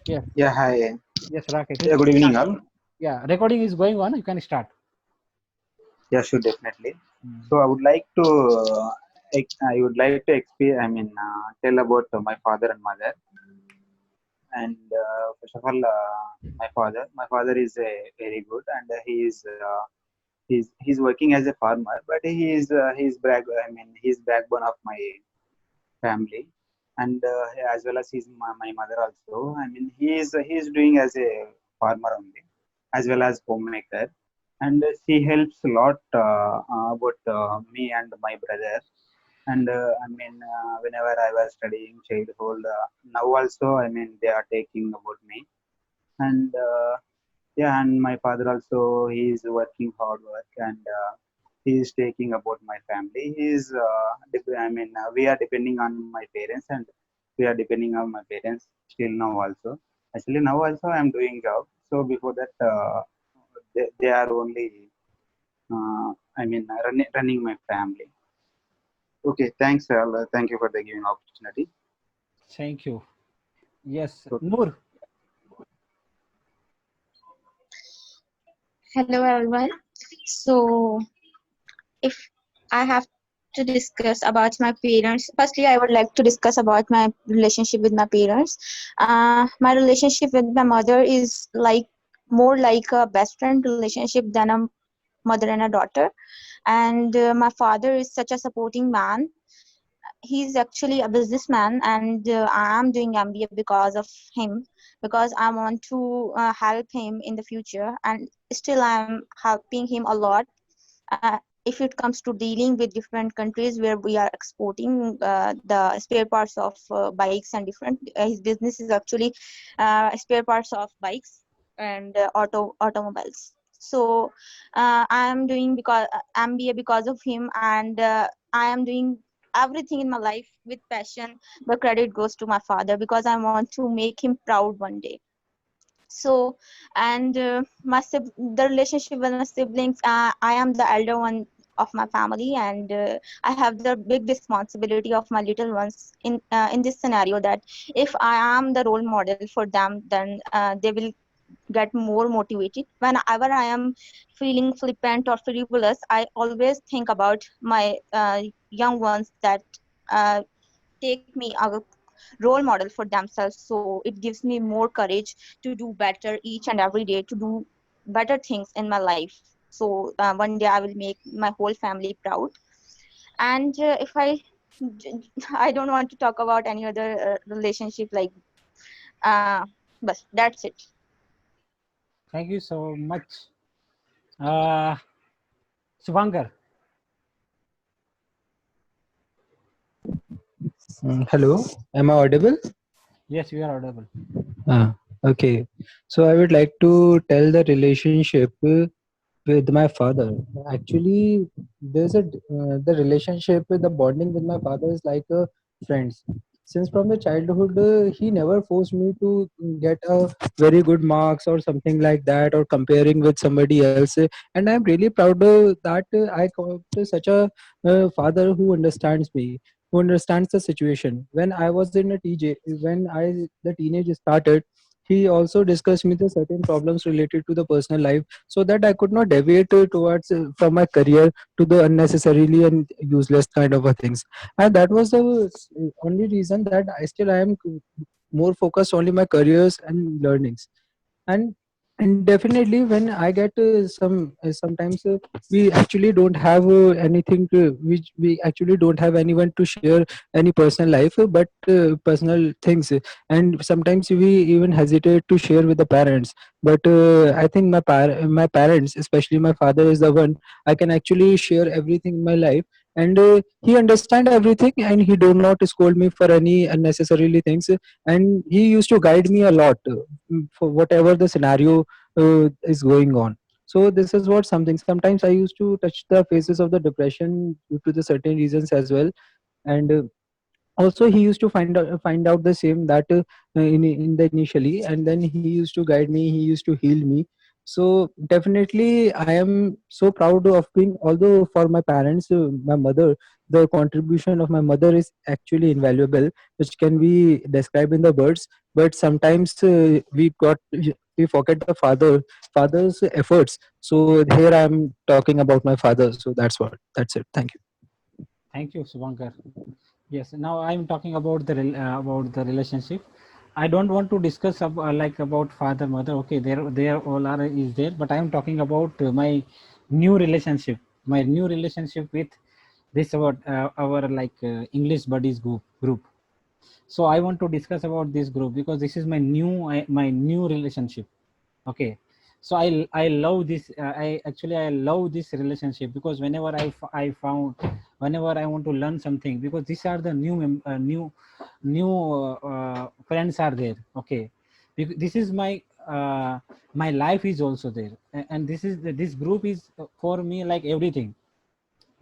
Yes, Yeah, hi. yes, Rakesh. You Yeah, can good evening, start. all. Yeah, recording is going on. You can start. Yeah, sure, definitely. Mm. So I would like to tell about my father and mother. And first of all, my father is very good, and he's working as a farmer, but he's backbone of my family, and as well as my mother also. I mean, he is doing as a farmer only, as well as homemaker, and she helps a lot about me and my brother. And whenever I was studying childhood, now also, I mean, they are taking about me, and yeah, and my father also, he is working hard work, and he is taking about my family. We are depending on my parents, and we are depending on my parents still now also. Actually, now also I am doing job. So before that, they are only, running my family. Okay, thanks, thank you for the giving opportunity. Thank you. Yes, Okay. Noor. Hello everyone. So if I have to discuss about my parents, firstly I would like to discuss about my relationship with my parents. My relationship with my mother is like more like a best friend relationship than a mother and a daughter. And my father is such a supporting man. He's actually a businessman, and I am doing MBA because of him, because I want to help him in the future, and still I'm helping him a lot. If it comes to dealing with different countries where we are exporting the spare parts of bikes and different, his business is actually spare parts of bikes and automobiles. So I am doing because MBA because of him, and I am doing everything in my life with passion. The credit goes to my father because I want to make him proud one day. So, and the relationship with my siblings, I am the elder one of my family, and I have the big responsibility of my little ones in this scenario, that if I am the role model for them, then they will get more motivated. Whenever I am feeling flippant or frivolous, I always think about my young ones, that uh, take me a role model for themselves. So it gives me more courage to do better each and every day, to do better things in my life. So one day I will make my whole family proud. And if I I don't want to talk about any other relationship, like but that's it. Thank you so much. Uh, Subankar. Hello, am I audible? Yes, you are audible. Okay. So I would like to tell the relationship with my father. Actually, the relationship, the bonding with my father is like friends. Since from the childhood, he never forced me to get a very good marks or something like that, or comparing with somebody else. And I'm really proud that I got such a father who understands me, who understands the situation. When I was in a when I the teenage started, he also discussed me the certain problems related to the personal life, so that I could not deviate towards from my career to the unnecessarily and useless kind of a things. And that was the only reason that I still I am more focused only my careers and learnings. And and definitely when I get sometimes we actually don't have anything to, which we actually don't have anyone to share any personal life, but personal things, and sometimes we even hesitate to share with the parents. But I think my parents, especially my father, is the one I can actually share everything in my life. And he understand everything, and he do not scold me for any unnecessarily things. And he used to guide me a lot for whatever the scenario is going on. So this is what something, sometimes I used to touch the phases of the depression due to the certain reasons as well. And also he used to find out the same that in the initially, and then he used to guide me, he used to heal me. So definitely I am so proud of being, although for my parents, my mother, the contribution of my mother is actually invaluable, which can be described in the words. but sometimes we forget the father's efforts. So here I'm talking about my father. So that's it. Thank you. Thank you, Subhankar. Yes, now I'm talking about about the relationship. I don't want to discuss like about father mother. Okay, there all are is there, but I am talking about my new relationship. My new relationship with this about our like English buddies group. So I want to discuss about this group because this is my new relationship. Okay, so I love this. I love this relationship because whenever I found whenever I want to learn something, because these are the new friends are there. Okay, this is my life is also there, and this group is for me like everything.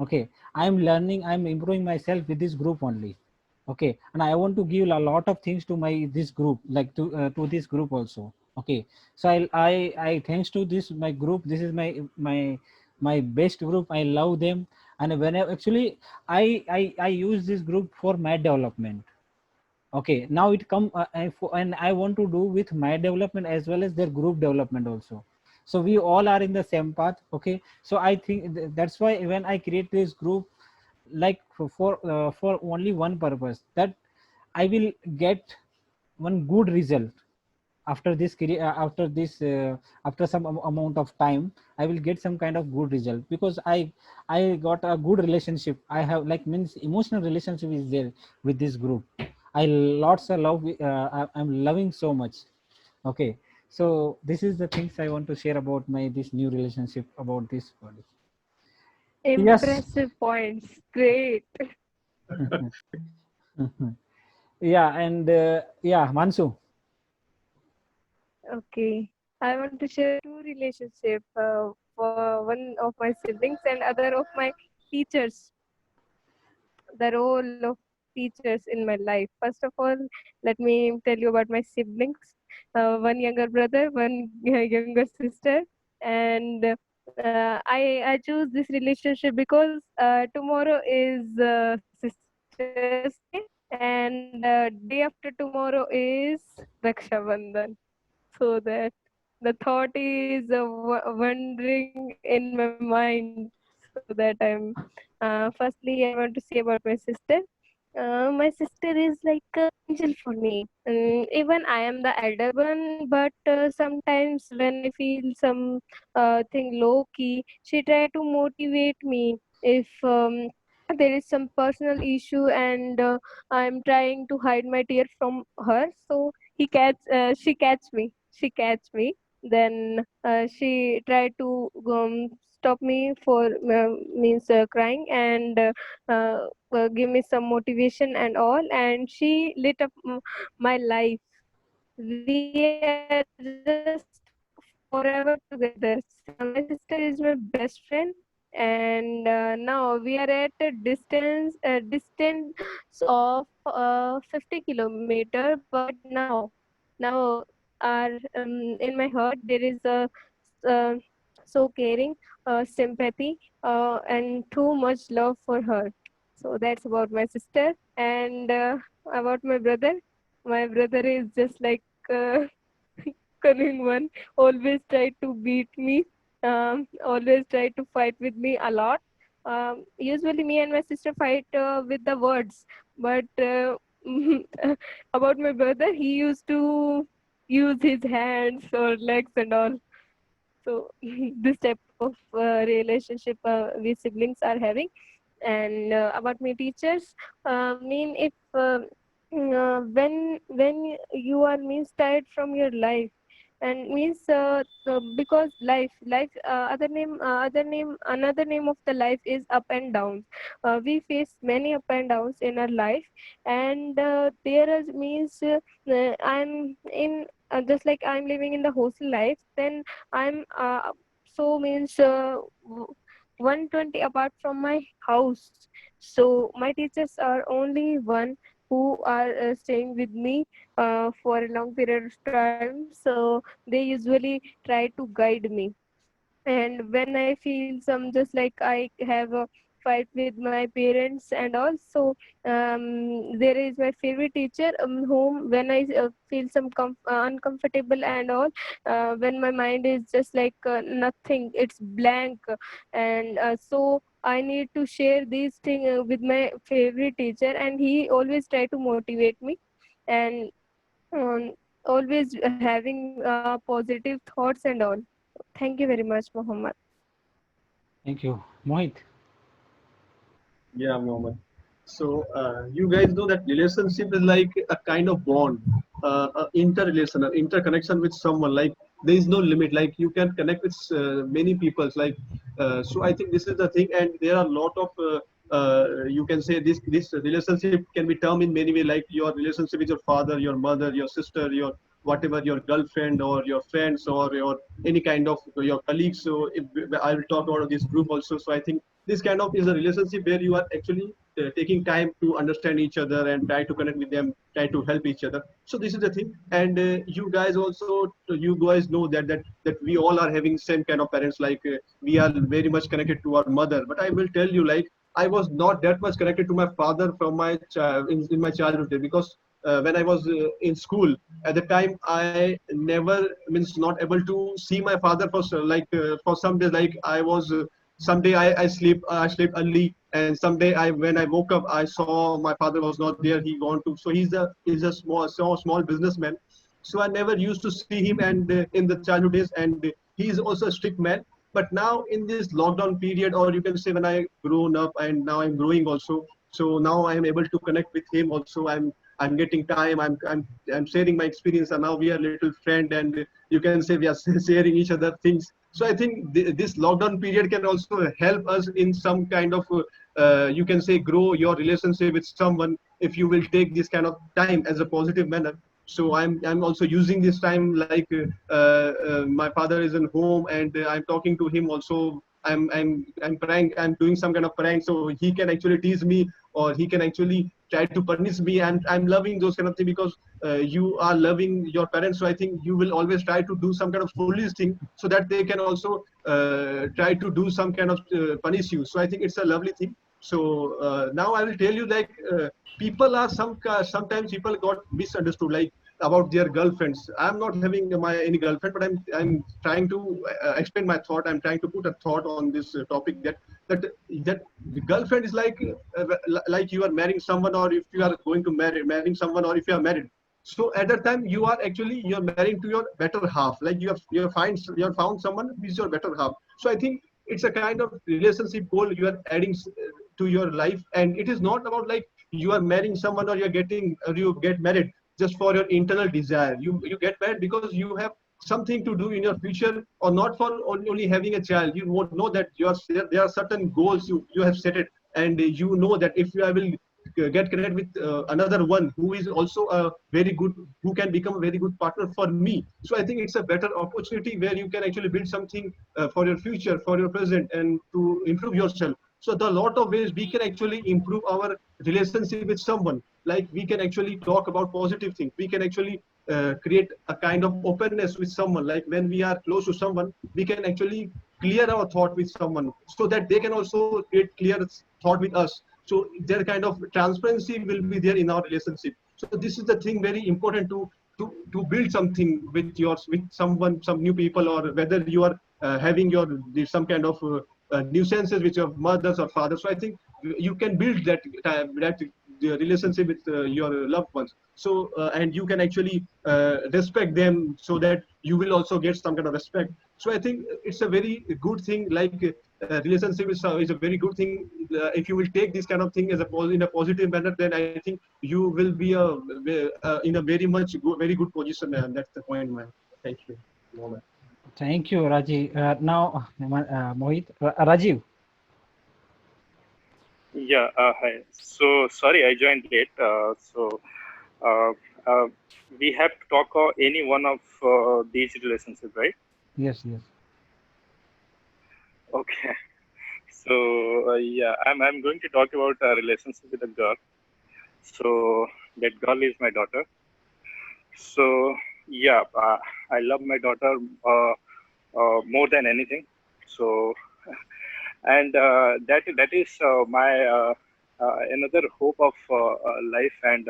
Okay, I'm learning, I'm improving myself with this group only. Okay, and I want to give a lot of things to my this group, like to this group also. Okay, so I thanks to this my group, this is my best group. I love them, and when actually I use this group for my development. Okay, now it come and I want to do with my development as well as their group development also. So we all are in the same path. Okay, so I think that's why when I create this group, like for only one purpose, that I will get one good result after this after some amount of time. I will get some kind of good result because I got a good relationship. I have like means emotional relationship is there with this group. I lots of love. I'm loving so much. Okay, so this is the things I want to share about my this new relationship about this body. Yes. Impressive points. Great. Yeah, and yeah, Mansu. Okay. I want to share two relationship. For one of my siblings and other of my teachers. The role of teachers in my life. First of all, let me tell you about my siblings. One younger brother, one younger sister, and I choose this relationship because tomorrow is Sisters Day, and day after tomorrow is Raksha Bandhan. So that the thought is wandering in my mind. So that I'm firstly I want to say about my sister. My sister is like an angel for me. Even I am the elder one, but sometimes when I feel some thing low key, she try to motivate me. If there is some personal issue and I'm trying to hide my tear from her, so she catch me. Then she tried to stop me for means crying and give me some motivation and all, and she lit up my life. We are just forever together. My sister is my best friend, and now we are at a distance of 50 kilometer. But now our in my heart there is a uh, so caring, sympathy, and too much love for her. So that's about my sister. And about my brother. My brother is just like cunning one, always try to beat me, always try to fight with me a lot. Usually me and my sister fight with the words, but about my brother, he used to use his hands or legs and all. So this type of relationship we siblings are having. And about my teachers, mean if when you are means tired from your life, and means because life other name another name of the life is up and downs. We face many up and downs in our life, and there is means I'm in just like I'm living in the hostel life, then I'm so means 120 apart from my house. So my teachers are only one who are staying with me for a long period of time. So they usually try to guide me. And when I feel some just like I have fight with my parents and also there is my favorite teacher whom when I feel some uncomfortable and all, when my mind is just like nothing, it's blank, and so I need to share these things with my favorite teacher, and he always try to motivate me, and um, always having positive thoughts and all. Thank you very much, Mohammed. Thank you, Mohit. Yeah, Mohammed. So you guys know that relationship is like a kind of bond, interrelation, interconnection with someone. Like there is no limit. Like you can connect with many people. Like so, I think this is the thing, and there are a lot of you can say this relationship can be termed in many ways. Like your relationship with your father, your mother, your sister, your whatever, your girlfriend or your friends or your any kind of your colleagues. So if, I will talk about this group also. So I think this kind of is a relationship where you are actually taking time to understand each other and try to connect with them, try to help each other. So this is the thing, and you guys also, you guys know that we all are having same kind of parents. Like we are very much connected to our mother, but I will tell you, like I was not that much connected to my father from my in my childhood day, because when I was in school at the time, I never means not able to see my father for for some days. Like I was someday I sleep early, and someday when I woke up I saw my father was not there, he gone to, so he's a small businessman. So I never used to see him, and in the childhood days, and he is also a strict man. But now in this lockdown period, or you can say when I grown up and now I'm growing also, so now I am able to connect with him also. I'm getting time, I'm sharing my experience, and now we are little friend, and you can say we are sharing each other things. So I think this lockdown period can also help us in some kind of you can say grow your relationship with someone, if you will take this kind of time as a positive manner. So I'm also using this time, like my father is in home, and I'm talking to him also. I'm doing some kind of prank, so he can actually tease me, or he can actually try to punish me, and I'm loving those kind of things, because you are loving your parents. So I think you will always try to do some kind of foolish thing, so that they can also try to do some kind of punish you. So I think it's a lovely thing. So now I will tell you, like people are sometimes people got misunderstood, like about their girlfriends. I'm not having my any girlfriend, but I'm trying to explain my thought. I'm trying to put a thought on this topic, that the girlfriend is like you are marrying someone, or if you are going to marrying someone, or if you are married. So at that time you're marrying to your better half. Like you have found someone who is your better half. So I think it's a kind of relationship goal you are adding to your life, and it is not about like you are marrying someone, or you get married just for your internal desire. You get married because you have something to do in your future, or not for only having a child. You won't know that there are certain goals you have set it, and you know that if I will get connected with another one who is also a very good, who can become a very good partner for me. So I think it's a better opportunity where you can actually build something for your future, for your present, and to improve yourself. So there are a lot of ways we can actually improve our relationship with someone. Like we can actually talk about positive things, we can actually create a kind of openness with someone. Like when we are close to someone, we can actually clear our thought with someone, so that they can also create clear thought with us. So their kind of transparency will be there in our relationship. So this is the thing very important to build something with someone, some new people, or whether you are having some kind of nuisances with your mothers or fathers. So I think you can build that the relationship with your loved ones. So and you can actually respect them, so that you will also get some kind of respect. So I think it's a very good thing. Like relationship is a very good thing. If you will take this kind of thing as in a positive manner, then I think you will be in a very good position, man. That's the point, man. Thank you. Moment. Thank you, Rajiv. Now, Mohit, Rajiv. Yeah, hi. So sorry, I joined late. Uh, uh, we have to talk any one of these relationships, right? Yes, yes. Okay. So yeah, I'm going to talk about a relationship with a girl. So that girl is my daughter. So yeah, I love my daughter more than anything. So and that is my another hope of life. And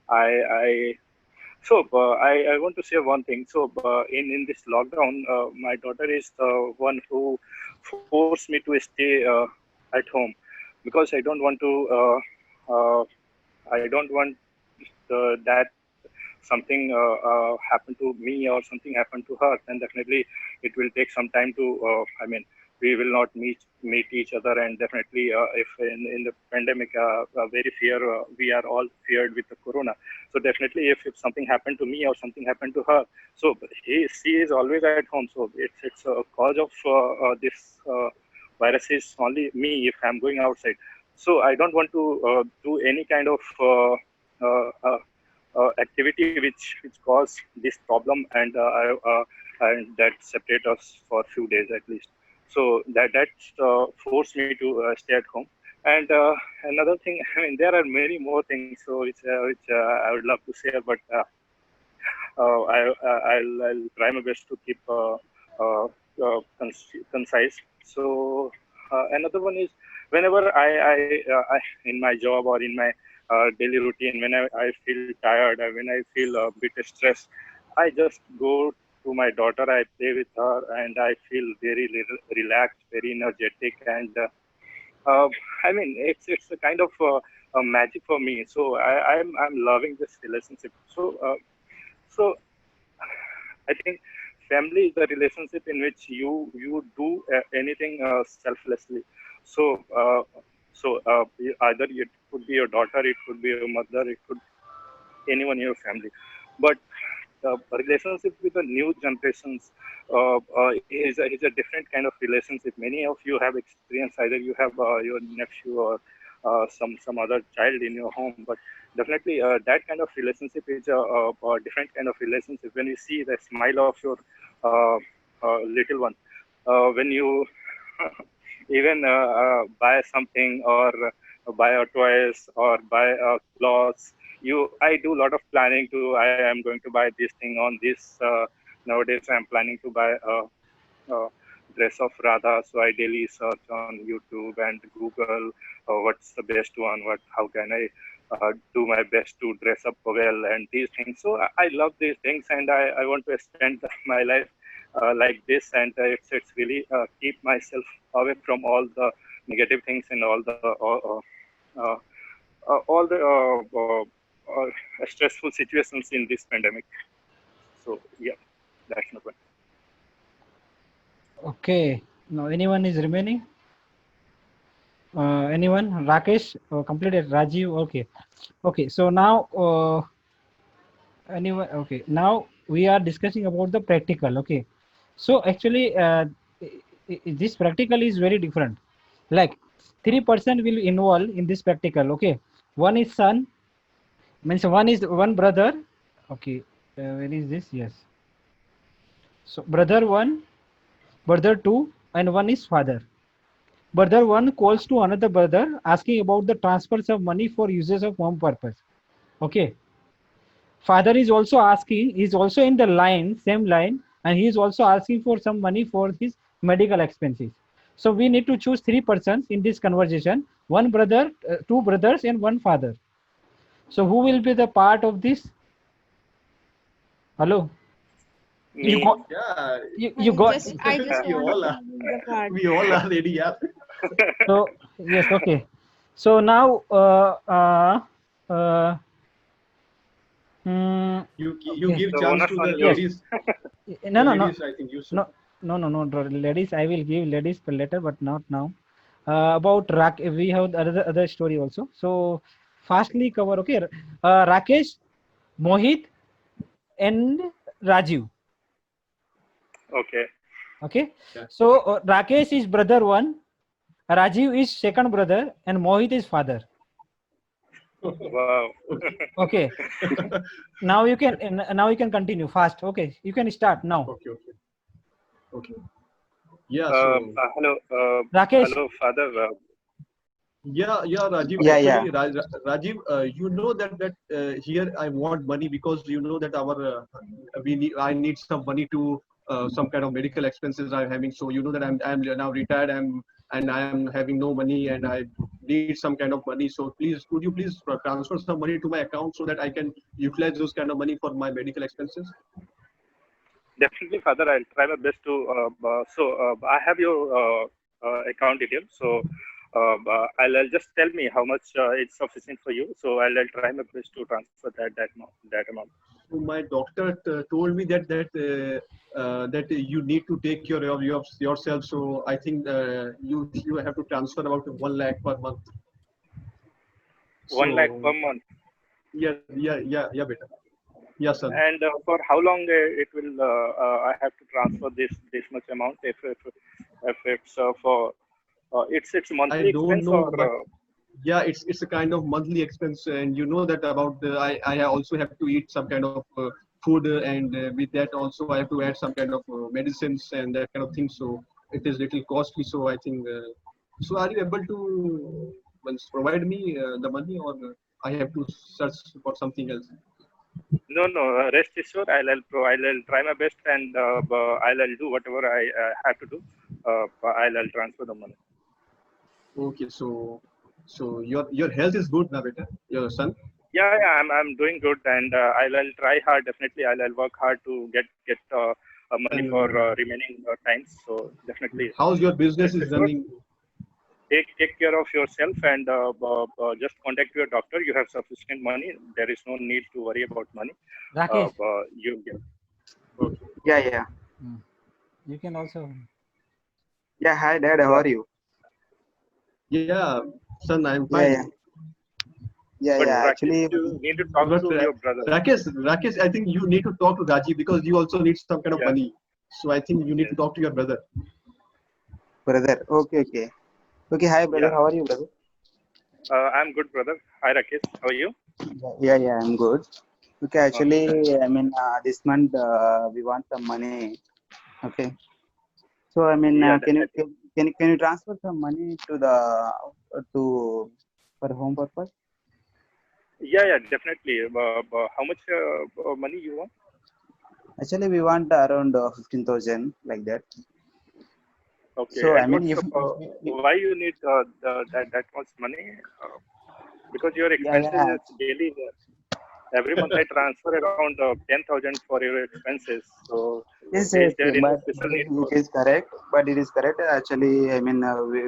I so I want to say one thing. So in this lockdown, my daughter is the one who forced me to stay at home, because I don't want to. I don't want that something happen to me or something happen to her. Then definitely it will take some time to. We will not meet each other, and definitely if in the pandemic, very fear. We are all feared with the corona. So definitely, if something happened to me or something happened to her, so she is always at home. So it's a cause of this virus is only me if I'm going outside. So I don't want to do any kind of activity which cause this problem, and that separate us for a few days at least. So that forced me to stay at home. And another thing, I mean, there are many more things, so which I would love to share, but I'll try my best to keep concise. So another one is, whenever I in my job or in my daily routine, when I feel tired, when I feel a bit stressed, I just go to my daughter, I play with her, and I feel very relaxed, very energetic, and I mean, it's a kind of a magic for me. So I'm loving this relationship. So I think family is the relationship in which you do anything selflessly. So either it could be your daughter, it could be your mother, it could anyone in your family. But relationship with the new generations is a different kind of relationship. Many of you have experienced, either you have your nephew or some other child in your home, but definitely that kind of relationship is a different kind of relationship. When you see the smile of your little one, when you even buy something, or buy a toys, or buy clothes, I do a lot of planning to, I am going to buy this thing on this. Nowadays I'm planning to buy a dress of Radha, so I daily search on YouTube and Google what's the best one, how can I do my best to dress up well, and these things. So I love these things, and I want to spend my life like this, and it's really keep myself away from all the negative things and all the stressful situations in this pandemic. So yeah, that's my point. Okay. Now, anyone is remaining? Anyone? Rakesh completed. Rajiv. Okay. Okay. So now, anyone? Okay. Now we are discussing about the practical. Okay. So actually, this practical is very different. Like 3% will involve in this practical. Okay. One is son. Means one is one brother. Okay. Where is this? Yes. So brother one, brother two, and one is father. Brother one calls to another brother asking about the transfers of money for uses of home purpose. Okay. Father is also asking, is also in the line, same line, and he is also asking for some money for his medical expenses. So we need to choose 3 persons in this conversation, one brother, two brothers, and one father. So who will be the part of this? Hello? You Me. got, Yeah, you got. I just we want all to are. be the part. We all are ready. Yeah. So yes, okay. So now, You okay. give The chance onus to on the you. Yes. ladies. No, no, no, Ladies, I think you should. no. Ladies, I will give ladies later, but not now. About we have other story also. So fastly cover. Okay, Rakesh, Mohit, and Rajiv. Okay. Okay. Yeah. So Rakesh is brother one, Rajiv is second brother, and Mohit is father. Wow. Okay. Now you can continue fast. Okay, you can start now. Okay. Yeah. Hello, Rakesh. hello, father. Yeah, Rajiv. Yeah, Actually, yeah. Rajiv, you know that here I want money because you know that I need some money to some kind of medical expenses I'm having. So you know that I'm now retired. and I am having no money and I need some kind of money. So please, could you please transfer some money to my account so that I can utilize those kind of money for my medical expenses? Definitely, Father. I'll try my best to. I have your account details. So I'll just tell me how much it's sufficient for you. So I'll try my best to transfer that amount. So my doctor told me that you need to take care of yourself. So I think you have to transfer about 1 lakh per month. 1 lakh per month. Yeah, beta. Yes, sir. And for how long it will? I have to transfer this much amount if it's for it's monthly I don't expense know, or but yeah, it's a kind of monthly expense, and you know that about I also have to eat some kind of food, and with that also I have to add some kind of medicines and that kind of thing. So it is little costly. So I think. So are you able to once provide me the money, or I have to search for something else? no, rest assured, I'll try my best and I'll do whatever I have to do. I'll transfer the money. Okay, so your health is good now, beta, your son. Yeah, I'm doing good, and I'll try hard. Definitely, I'll work hard to get money for remaining times. So definitely, How's your business rest is assured, running? take care of yourself and just contact your doctor. You have sufficient money. There is no need to worry about money. Rakesh, You get. Okay. Yeah. you can also. Yeah. Hi, Dad. How are you? Yeah, son, I'm Yeah. fine. Yeah. Yeah. But Yeah. Rakesh, Actually, you need to talk But to your brother. Rakesh, I think you need to talk to Rajiv because you also need some kind of Yeah. money. So I think you need to Yes. talk to your brother. brother. Okay. Okay. Hi, brother. Yeah. How are you, brother? I'm good, brother. Hi, Rakesh. How are you? Yeah. I'm good. Okay. Actually, I mean, this month we want some money. Okay. So I mean, Yeah, can you definitely. can you transfer some money to the to for home purpose? Yeah, definitely. How much money you want? Actually, we want around 15,000 like that. Okay. So I And mean, what's why you need that much money? Because your expenses yeah. is daily. Every month I transfer around 10,000 for your expenses. So Yes, is yes, there any but special need for? it is correct. But it is correct. Actually, I mean,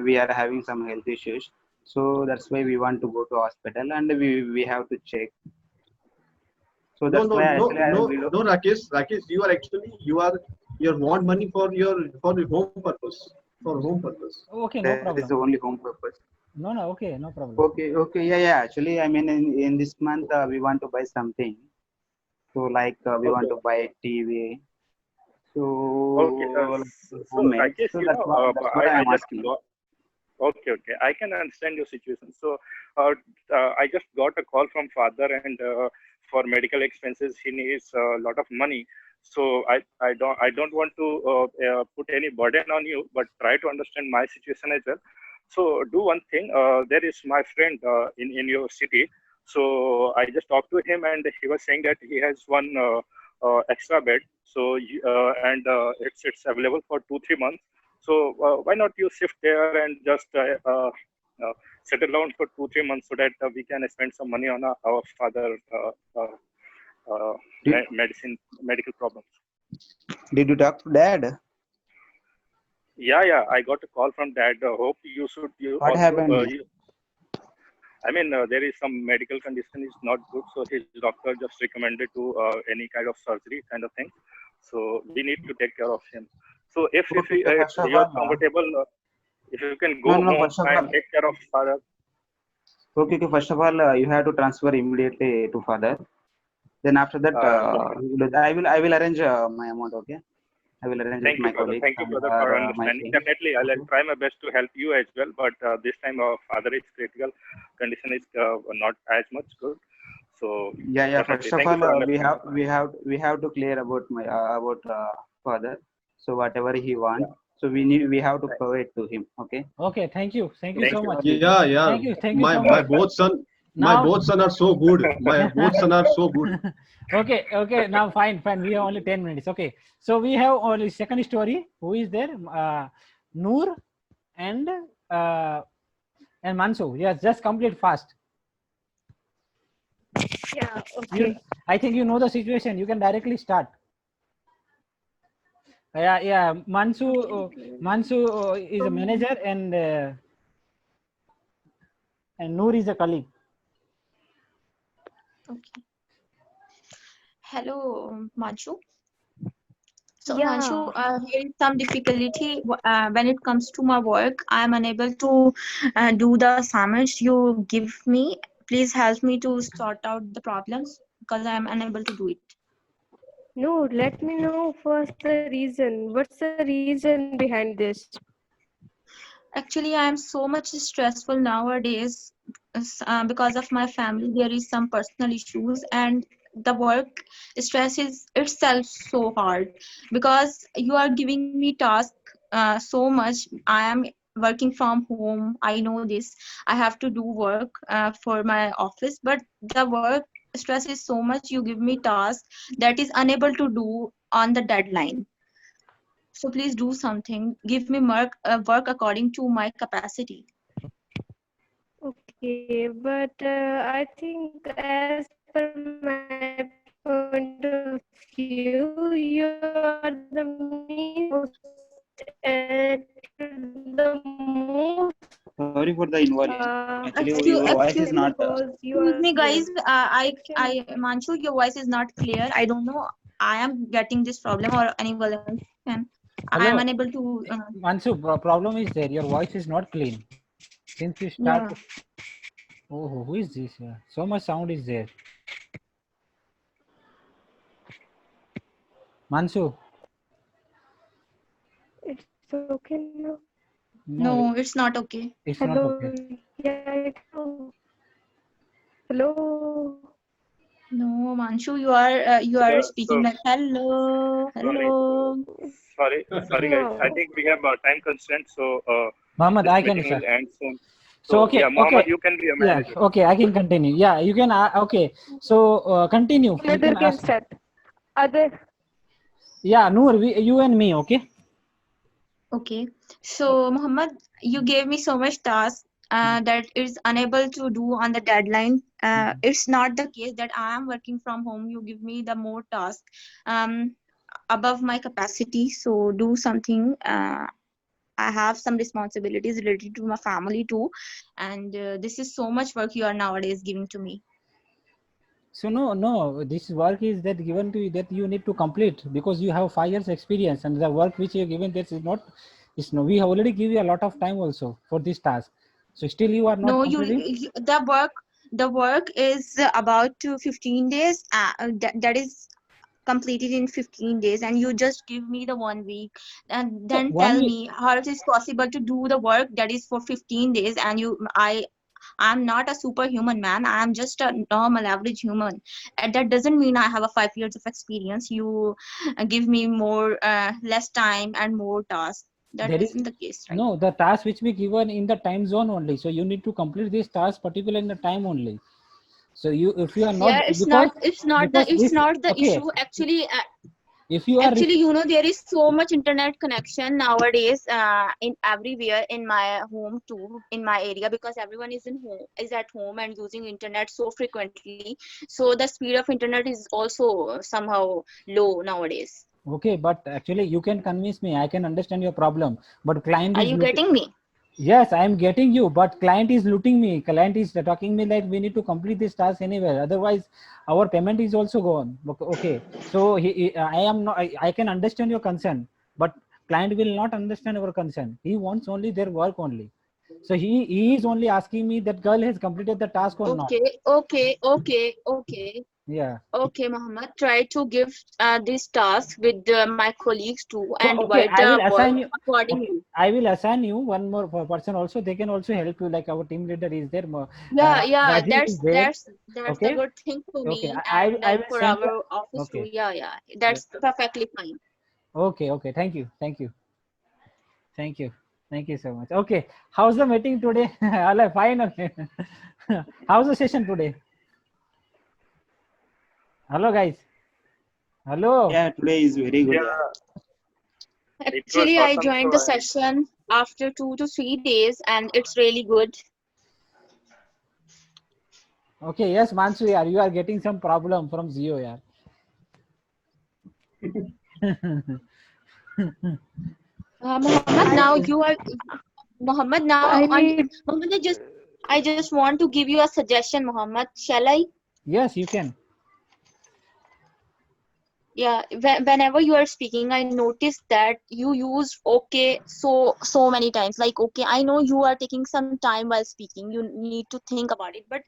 we are having some health issues, so that's why we want to go to hospital and we have to check. So No, that's no, why no, actually I no, will. no, Rakesh, you want money for your home purpose, for home purpose. Okay, no That is the problem. only home purpose. No, okay, no problem. Okay, yeah. Actually, I mean, in this month we want to buy something. So like we want Okay. to buy TV. Okay. So So homemade. Rakesh, So that's what I I am just asking. got. Okay. I can understand your situation. So, I just got a call from father, and for medical expenses, he needs a lot of money. So I don't want to put any burden on you, but try to understand my situation as well. So do one thing. There is my friend in your city. So I just talked to him, and he was saying that he has one extra bed. So it's available for 2-3 months. So why not you shift there and just settle down for 2-3 months so that we can spend some money on our father Did, medical problems. did you talk to dad? Yeah. I got a call from dad. Hope you What also. happened? I mean, there is some medical condition is not good, so his doctor just recommended to any kind of surgery kind of thing. So we need to take care of him. So if Okay, if first of you're all, comfortable, if you can no, go no, home first of and all, take care of father. okay, first of all, you have to transfer immediately to father. Then after that, I will arrange my amount. Okay, I will arrange with Thank you, my brother. colleagues Thank you, and brother, for my understanding. team. Definitely, I'll try my best to help you as well. But this time, our father is critical. Condition is not as much good. So Yeah. definitely, First of thank you all, for understanding. we have to clear about my about father. So whatever he Yeah. want, so we have to provide to him. Okay. Okay, thank you Thank so you. much. Yeah. Thank you so My much. both son, my Now, both son are so good. My both son are so good. okay. Now, fine. We have only 10 minutes. Okay, so we have only second story. Who is there? Noor and and Mansu, yes, just complete fast. Yeah, You, okay. I think you know the situation. You can directly start. Yeah. Mansu is a manager, and Noor is a colleague. Okay. Hello, Manchu. So, Yeah. Manshu, here is some difficulty when it comes to my work. I am unable to do the assignments you give me. Please help me to sort out the problems because I am unable to do it. No, let me know first the reason. What's the reason behind this? Actually, I am so much stressful nowadays because of my family. There is some personal issues, and the work stress is itself so hard because you are giving me task so much. I am working from home. I know this. I have to do work for my office, but the work stress is so much. You give me task that is unable to do on the deadline. So please do something. Give me work according to my capacity. Okay, but I think as per my point of view, you are the most the most Sorry for the involution. Actually, Excuse, your voice is excuse me, not. because you excuse are me, guys. the Manchu, your voice is not clear. I don't know. I am getting this problem, or anyone else can. I am Hello, unable to. Mansu. Problem is there. Your voice is not clean. Since you start. Yeah. Oh, who is this? So much sound is there. Mansu. it's okay now. No, No, it's not okay. it's not Hello, okay. yeah, hello. No, Manshu, you are speaking So like hello, sorry, hello. sorry, guys. I No. think we have time constraints, so Mohammed, this I can meeting start. will end soon. So So okay, yeah, Mohammed, okay, you can be a yeah, manager. okay, I can continue. Yeah, you can. Okay, so continue. You Other can can ask. start. Other. Yeah, Noor, you and me. Okay. Okay. So, Muhammad, you gave me so much task that is unable to do on the deadline. It's not the case that I am working from home. You give me the more task um, above my capacity. So, do something. I have some responsibilities related to my family too, and this is so much work you are nowadays giving to me. So no, this work is that given to you that you need to complete because you have 5 years experience and the work which you given that is not. Is no. We have already give you a lot of time also for this task. So still you are not No, completing. the work is about to 15 days. That is completed in 15 days, and you just give me the 1 week and So then one tell week. me how it is possible to do the work that is for 15 days. And I'm not a superhuman, man. I'm just a normal average human, and that doesn't mean I have a 5 years of experience. You give me more less time and more tasks. That There is isn't the case, right? no the task which we given in the time zone only. So you need to complete this task particular in the time only. So you if you are not Yeah, it's not because it's not the because it's this not the okay issue actually. if you are Actually, there is so much internet connection nowadays in everywhere in my home too, in my area, because everyone is at home and using internet so frequently. So the speed of internet is also somehow low nowadays. okay, but actually you can convince me. I can understand your problem, but client Are is you looking. getting me? Yes, I am getting you, but client is looting me. Client is talking me like we need to complete this task anywhere. Otherwise, our payment is also gone. Okay, so I am not. I can understand your concern, but client will not understand our concern. He wants only their work only. So he is only asking me that girl has completed the task or not. Okay. Yeah. Okay, Muhammad. Try to give this task with my colleagues too So and okay, divide I will the work assign you. Okay, accordingly. I will assign you one more person also. They can also help you. Like our team leader is there. Yeah, Rajiv is there. that's the Okay. good thing for Okay. me and I will for send you. our office too. Okay. Yeah, Yeah. that's perfectly fine. Okay. Okay. Thank you. Thank you. Thank you. Thank you so much. Okay. How's the meeting today? Fine. Okay. How's the session today? Hello, guys. Hello. Yeah, today is very good. Yeah. Yeah, it was Actually, I awesome. joined the session. after 2 to 3 days, and it's really good. Okay, yes, Mansu, yaar, you are getting some problem from Zio, yaar. Muhammad, now you are Muhammad. Now, I need. Muhammad, I just want to give you a suggestion, Muhammad. Shall I? Yes, you can. Yeah. Whenever you are speaking, I noticed that you use okay so many times. Like okay, I know you are taking some time while speaking. You need to think about it, but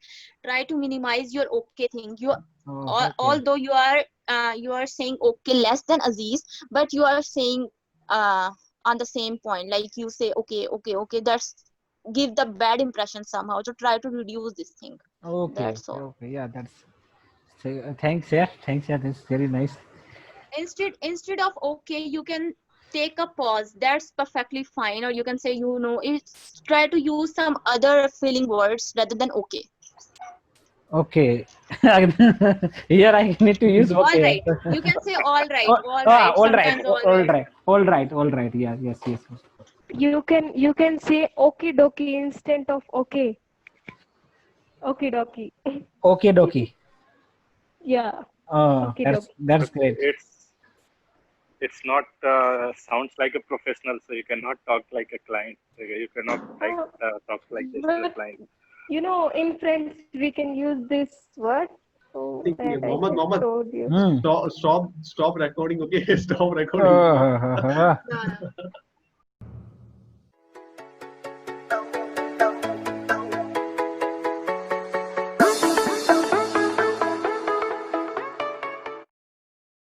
try to minimize your okay thing. Oh, okay. Although you are saying okay less than Aziz, but you are saying on the same point. Like you say okay. That's give the bad impression somehow. So try to reduce this thing. Okay, That's all. okay, yeah, that's. Thanks, yeah, thanks, yeah, that's very nice. Instead of okay, you can take a pause. That's perfectly fine. Or you can say, it's try to use some other filling words rather than okay. Okay, here I need to use All okay. right. You can say all right. Oh, All right. all right, Sometimes all all right. right, all right, all right. Yeah, yes, yes. You can say okie dokie instead of okay. Okie dokie. Okay, dokie. Yeah. Oh, Okie that's dokie. great. It's not sounds like a professional, so you cannot talk like a client. You cannot talk like this to a But client. in friends we can use this word. So think, that I Mohammed, just Mohammed, told you. Hmm. stop recording. Okay, stop recording. Oh, No, no.